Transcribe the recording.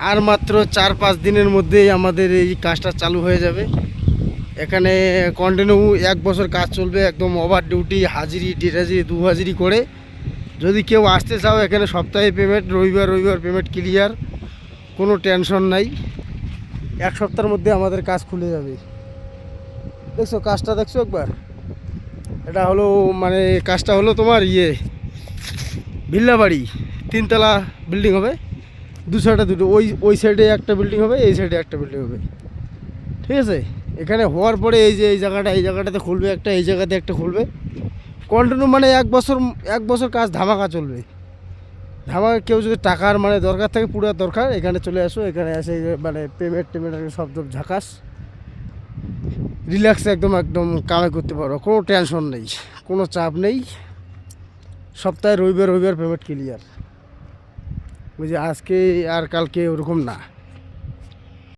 আর মাত্র 4-5 দিনের মধ্যেই আমাদের এই কাজটা চালু হয়ে যাবে। এখানে কন্টিনিউ 1 বছর কাজ চলবে, একদম ওভার ডিউটি, হাজিরি ডিরাজিরি 2 হাজিরি করে। যদি কেউ আসতে চাও এখানে সপ্তাহে পেমেন্ট, রবিবার রবিবার পেমেন্ট ক্লিয়ার, কোনো টেনশন নাই। 1 সপ্তাহের মধ্যে আমাদের কাজ খুলে যাবে। দেখছো কাজটা, দেখছো একবার? এটা হলো মানে কাজটা হলো তোমার ভিল্লা বাড়ি, 3 তলা বিল্ডিং হবে, দু সাইডে দুটো, ওই সাইডে একটা বিল্ডিং হবে, এই সাইডে একটা বিল্ডিং হবে, ঠিক আছে? এখানে হওয়ার পরে এই যে এই জায়গাটাতে খুলবে একটা, এই জায়গাতে একটা খুলবে, কন্টিনিউ মানে 1 বছর কাজ ধামাকা চলবে। ধামাকা, কেউ যদি টাকার মানে দরকার থাকে, পুরো দরকার, এখানে চলে আসো। এখানে এসে মানে পেমেন্ট সব ঝাকাস, রিল্যাক্সে একদম একদম কামাই করতে পারো, কোনো টেনশন নেই, কোনো চাপ নেই। সপ্তাহে রবিবার রবিবার পেমেন্ট ক্লিয়ার, বুঝি আজকে আর কালকে ওরকম না।